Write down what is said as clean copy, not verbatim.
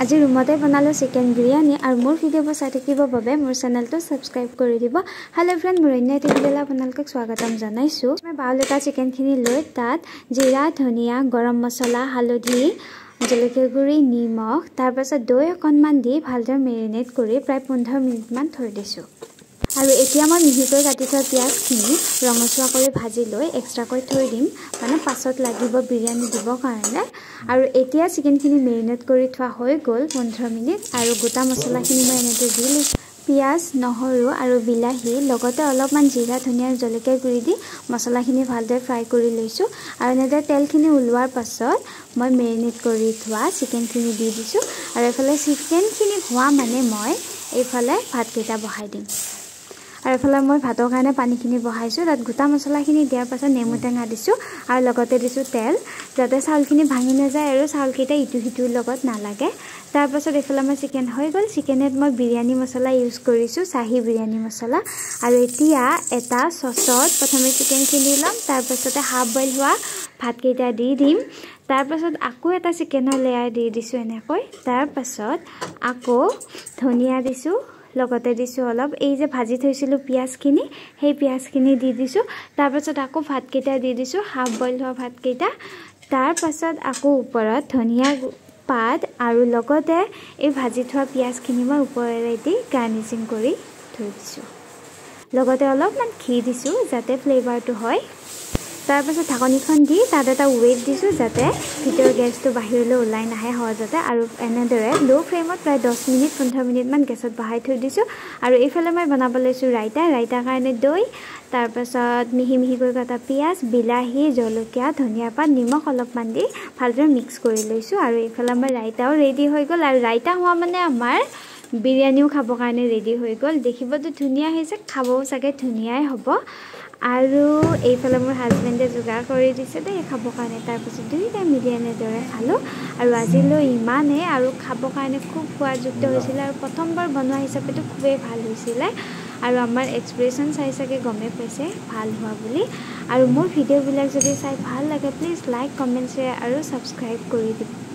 আজি ৰুমতে বনালো চিকেন বিৰিয়ানী আৰু মোৰ ভিডিঅ'বোৰ চাই থাকিবৰ বাবে মোৰ চেনেলটো সাবস্ক্ৰাইব কৰি দিব। হেল্ল' ফ্ৰেণ্ড, মোৰ অন্য এটা ভিডিঅ'লৈ আপোনালোকক স্বাগতম জনাইছো। মই বাউল এটা চিকেনখিনি লৈ তাত জিৰা, ধনিয়া, গৰম মছলা, হালধি, জলকীয়া গুড়ি, নিমখ, তাৰ পাছত দৈ অকণমান দি ভালদৰে মেৰিনেট কৰি প্ৰায় 15 মিনিটমান থৈ দিছো। আৰু এতিয়া মই মিহিকৈ কাটি থোৱা পিয়াজখিনি ৰঙচুৱা কৰি ভাজি লৈ এক্সট্ৰাকৈ থৈ দিম, মানে পাছত লাগিব বিৰিয়ানী দিব কাৰণে। আৰু এতিয়া চিকেনখিনি মেৰিনেট কৰি থোৱা হৈ গ'ল 15 মিনিট আৰু গোটা মছলাখিনি মই এনেকৈ দি লৈছোঁ। পিয়াজ, নহৰু আৰু বিলাহী লগতে অলপমান জিৰা, ধনিয়া, জলকীয়া গুড়ি দি মছলাখিনি ভালদৰে ফ্ৰাই কৰি লৈছোঁ। আৰু এনেদৰে তেলখিনি ওলোৱাৰ পাছত মই মেৰিনেট কৰি থোৱা চিকেনখিনি দি দিছোঁ। আৰু এইফালে চিকেনখিনি হোৱা মানে মই এইফালে ভাতকেইটা বহাই দিম। আৰু এইফালে মই ভাতৰ কাৰণে পানীখিনি বহাইছোঁ। তাত গোটা মছলাখিনি দিয়াৰ পাছত নেমু টেঙা দিছোঁ আৰু লগতে দিছোঁ তেল, যাতে চাউলখিনি ভাঙি নাযায় আৰু চাউলকেইটা ইটো সিটোৰ লগত নালাগে। তাৰপাছত এইফালে মই চিকেন হৈ গ'ল। চিকেনত মই বিৰিয়ানী মছলা ইউজ কৰিছোঁ, চাহী বিৰিয়ানী মছলা। আৰু এতিয়া এটা চচত প্ৰথমে চিকেনখিনি ল'ম, তাৰপাছতে হাফ বইল হোৱা ভাতকেইটা দি দিম। তাৰপাছত আকৌ এটা চিকেনৰ লেয়াৰ দি দিছোঁ এনেকৈ। তাৰপাছত আকৌ ধনিয়া দিছোঁ, লগতে দিছোঁ অলপ এই যে ভাজি থৈছিলোঁ পিয়াজখিনি, সেই পিয়াজখিনি দি দিছোঁ। তাৰপাছত আকৌ ভাতকেইটা দি দিছোঁ, হাফ বইল হোৱা ভাতকেইটা। তাৰপাছত আকৌ ওপৰত ধনিয়া পাত আৰু লগতে এই ভাজি থোৱা পিয়াজখিনি মই ওপৰেৰে দি গাৰ্নিচিং কৰি থৈ দিছোঁ। লগতে অলপমান ঘি দিছোঁ যাতে ফ্লেভাৰটো হয়। তাৰপাছত ঢাকনিখন দি তাত এটা ৱেইট দিছোঁ যাতে ভিতৰৰ গেছটো বাহিৰলৈ ওলাই নাহে সহজতে। আৰু এনেদৰে ল' ফ্লেমত প্ৰায় 10 মিনিট 15 মিনিটমান গেছত বহাই থৈ দিছোঁ। আৰু এইফালে মই বনাব লৈছোঁ ৰাইতাৰ কাৰণে দৈ, তাৰপাছত মিহি মিহিকৈ কটা পিঁয়াজ, বিলাহী, জলকীয়া, ধনিয়া পাত, নিমখ অলপমান দি ভালদৰে মিক্স কৰি লৈছোঁ। আৰু এইফালে আমাৰ ৰাইতাও ৰেডি হৈ গ'ল। আৰু ৰাইতা হোৱা মানে আমাৰ বিৰিয়ানীও খাবৰ কাৰণে ৰেডি হৈ গ'ল। দেখিবতো ধুনীয়া হৈছে, খাবও চাগে ধুনীয়াই হ'ব। আৰু এইফালে মোৰ হাজবেণ্ডে যোগাৰ কৰি দিছে দেই খাবৰ কাৰণে। তাৰপিছত দুয়োটাই মিলি এনেদৰে খালোঁ। আৰু আজিলৈ ইমানেই, আৰু খাবৰ কাৰণে খুব সোৱাদযুক্ত হৈছিলে। আৰু প্ৰথমবাৰ বনোৱা হিচাপেতো খুবেই ভাল হৈছিলে। আৰু আমাৰ এক্সপ্ৰেশ্যন চাই চাগে গমেই পাইছে ভাল হোৱা বুলি। আৰু মোৰ ভিডিঅ'বিলাক যদি চাই ভাল লাগে প্লিজ লাইক, কমেণ্ট, শ্বেয়াৰ আৰু ছাবস্ক্ৰাইব কৰি দিব।